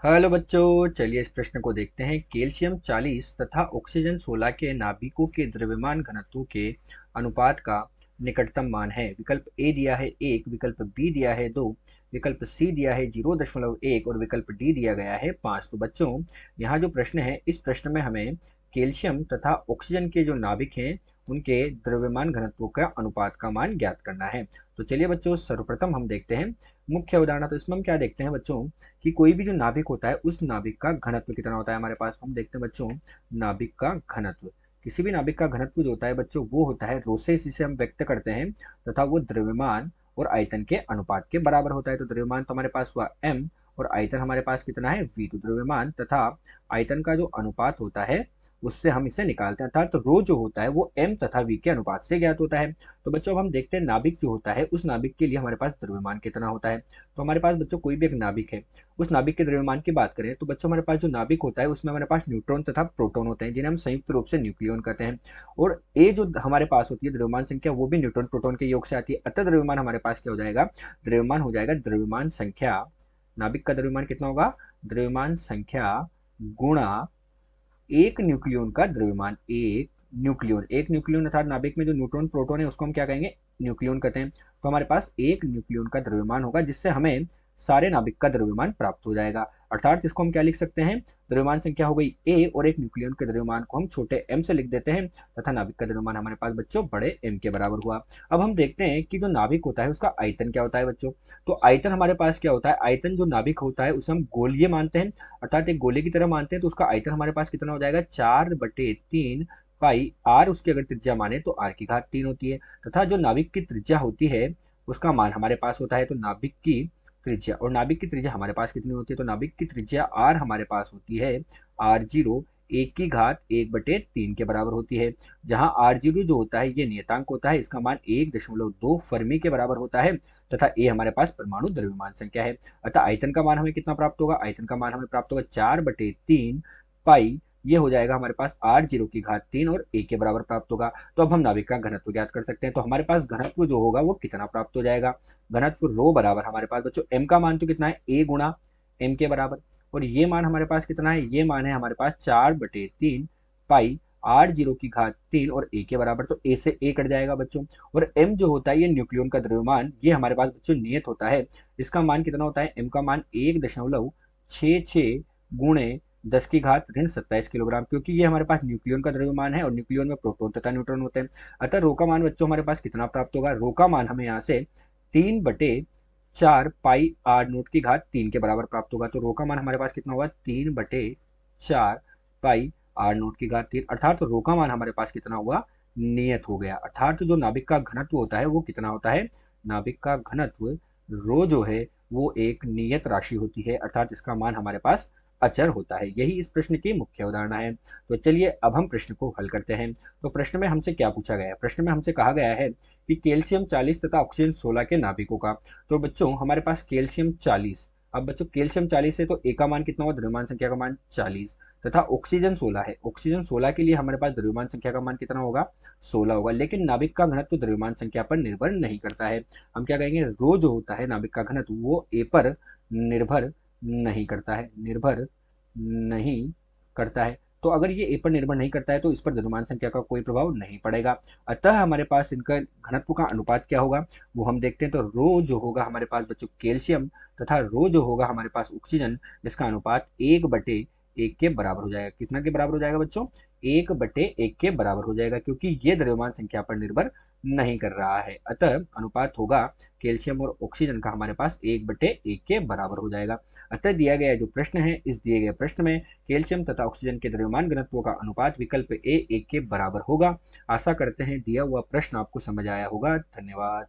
Hello बच्चों, चलिए इस प्रश्न को देखते हैं। कैल्शियम 40 तथा ऑक्सीजन 16 के नाभिकों के द्रव्यमान घनत्व के अनुपात का निकटतम मान है। विकल्प ए दिया है 1, विकल्प बी दिया है 2, विकल्प सी दिया है 0.1 और विकल्प डी दिया गया है 5। तो बच्चों, यहाँ जो प्रश्न है, इस प्रश्न में हमें कैल्शियम तथा ऑक्सीजन के जो नाभिक हैं उनके द्रव्यमान घनत्व का अनुपात का मान ज्ञात करना है। तो चलिए बच्चों, सर्वप्रथम हम देखते हैं मुख्य उदाहरण। तो इसमें हम क्या देखते हैं बच्चों कि कोई भी जो नाभिक होता है उस नाभिक का घनत्व कितना होता है हमारे पास। हम देखते हैं बच्चों, नाभिक का घनत्व, किसी भी नाभिक का घनत्व जो होता है बच्चों वो होता है रो से, इसे हम व्यक्त करते हैं तथा वो द्रव्यमान और आयतन के अनुपात के बराबर होता है। तो द्रव्यमान तो हमारे पास हुआ m और आयतन हमारे पास कितना है v। तो द्रव्यमान तथा आयतन का जो अनुपात होता है उससे हम इसे निकालते हैं, अर्थात तो रो जो होता है वो m तथा v के अनुपात से ज्ञात होता है। तो बच्चों, अब हम देखते हैं नाभिक जो होता है उस नाभिक के लिए हमारे पास द्रव्यमान कितना होता है। तो हमारे पास बच्चों कोई भी एक नाभिक है, उस नाभिक के द्रव्यमान की बात करें तो बच्चों हमारे पास जो नाभिक होता है उसमें हमारे पास न्यूट्रॉन तथा प्रोटॉन होते हैं, जिन्हें हम संयुक्त रूप से न्यूक्लियन कहते हैं। और ए जो हमारे पास होती है द्रव्यमान संख्या, वो भी न्यूट्रॉन प्रोटॉन के योग से आती है। अतः द्रव्यमान हमारे पास क्या हो जाएगा, द्रव्यमान हो जाएगा द्रव्यमान संख्या, नाभिक का द्रव्यमान कितना होगा, द्रव्यमान संख्या गुणा एक न्यूक्लियन का द्रव्यमान। एक न्यूक्लियन अर्थात नाभिक में जो न्यूट्रॉन प्रोटॉन है उसको हम क्या कहेंगे, न्यूक्लियन कहते हैं। तो हमारे पास एक न्यूक्लियन का द्रव्यमान होगा, जिससे हमें सारे नाभिक का द्रव्यमान प्राप्त हो जाएगा। अर्थात इसको हम क्या लिख सकते हैं, द्रव्यमान संख्या हो गई ए और एक न्यूक्लियन के द्रव्यमान को हम छोटे m से लिख देते हैं तथा नाभिक का द्रव्यमान हमारे पास बच्चों बड़े m के बराबर हुआ। अब हम देखते हैं कि जो नाभिक होता है उसका आयतन क्या होता है बच्चों। तो आयतन हमारे पास क्या होता है, आयतन जो नाभिक होता है उसे हम गोलीय मानते हैं, अर्थात एक गोले की तरह मानते हैं। तो उसका आयतन हमारे पास कितना हो जाएगा, 4/3 पाई आर। उसकी अगर त्रिज्या माने तो आर की घात 3 होती है, तथा जो नाभिक की त्रिज्या होती है उसका मान हमारे पास होता है। तो नाभिक की त्रिज्या, और नाभिक की त्रिज्या हमारे पास कितनी होती है, तो नाभिक की त्रिज्या आर हमारे पास होती है r0 1/3 के बराबर होती है। जहां r0 जो होता है ये नियतांक होता है, इसका मान 1.2 फर्मी के बराबर होता है तथा ए हमारे पास परमाणु द्रव्यमान संख्या है। अतः आयतन का मान हमें कितना प्राप्त होगा, आयतन का मान हमें प्राप्त होगा 4/3 पाई, ये हो जाएगा हमारे पास r0 की घात 3 और ए के बराबर प्राप्त होगा। तो अब हम नाभिक का घनत्व ज्ञात कर सकते हैं। तो हमारे पास घनत्व जो होगा वो कितना प्राप्त हो जाएगा, घनत्व रो बराबर हमारे पास बच्चों m का मान तो कितना है, a गुणा m के बराबर, और ये मान हमारे पास कितना है, ये मान है हमारे पास 4/3 पाई r0 की घात 3 और a के बराबर। तो a से a कट जाएगा बच्चों, और m जो होता है ये न्यूक्लियन का द्रव्यमान, ये हमारे पास बच्चों नियत होता है। इसका मान कितना होता है, m का मान 1.66 गुणे 10 की घात ऋण 27 किलोग्राम, क्योंकि ये हमारे पास न्यूक्लियन का द्रव्यमान है और न्यूक्लियन में प्रोटॉन तथा न्यूट्रॉन होते हैं। अतः रो का मान बच्चों हमारे पास कितना प्राप्त होगा, रो का मान हमें यहाँ से 3/4 पाई आर नोट की घात 3 के बराबर प्राप्त होगा। तो रो का मान हमारे पास कितना होगा, 3/4 पाई आर नोट की घात 3, अर्थात रो का मान हमारे पास कितना हुआ, नियत हो गया। अर्थात जो नाभिक का घनत्व होता है वो कितना होता है, नाभिक का घनत्व रो जो है वो एक नियत राशि होती है, अर्थात इसका मान हमारे पास अचर होता है। यही इस प्रश्न की मुख्य अवधारणा है। तो चलिए अब हम प्रश्न को हल करते हैं। तो प्रश्न में हमसे क्या पूछा गया है, प्रश्न में हमसे कहा गया है कि कैल्शियम 40 तथा ऑक्सीजन 16 के नाभिकों का। तो बच्चों हमारे पास कैल्शियम 40, अब बच्चों कैल्शियम 40 है तो ए का मान कितना होगा, द्रव्यमान संख्या का मान 40, तथा ऑक्सीजन 16 है, ऑक्सीजन 16 के लिए हमारे पास द्रव्यमान संख्या का मान कितना होगा, 16 होगा। लेकिन नाभिक का घनत्व द्रव्यमान संख्या पर निर्भर नहीं करता है। हम क्या कहेंगे, रो जो होता है नाभिक का घनत्व वो ए पर निर्भर नहीं करता है, निर्भर नहीं करता है। तो अगर ये ए पर निर्भर नहीं करता है तो इस पर द्रव्यमान संख्या का कोई प्रभाव नहीं पड़ेगा। अतः हमारे पास इनका घनत्व का अनुपात क्या होगा वो हम देखते हैं। तो रो जो होगा हमारे पास बच्चों कैल्शियम तथा रो जो होगा हमारे पास ऑक्सीजन, इसका अनुपात 1/1 के बराबर हो जाएगा। कितना के बराबर हो जाएगा बच्चों, 1/1 के बराबर हो जाएगा, क्योंकि ये द्रव्यमान संख्या पर निर्भर नहीं कर रहा है। अतः अनुपात होगा कैल्शियम और ऑक्सीजन का हमारे पास 1/1 के बराबर हो जाएगा। अतः दिया गया जो प्रश्न है, इस दिए गए प्रश्न में कैल्शियम तथा ऑक्सीजन के द्रव्यमान घनत्वों का अनुपात विकल्प ए 1 के बराबर होगा। आशा करते हैं दिया हुआ प्रश्न आपको समझ आया होगा। धन्यवाद।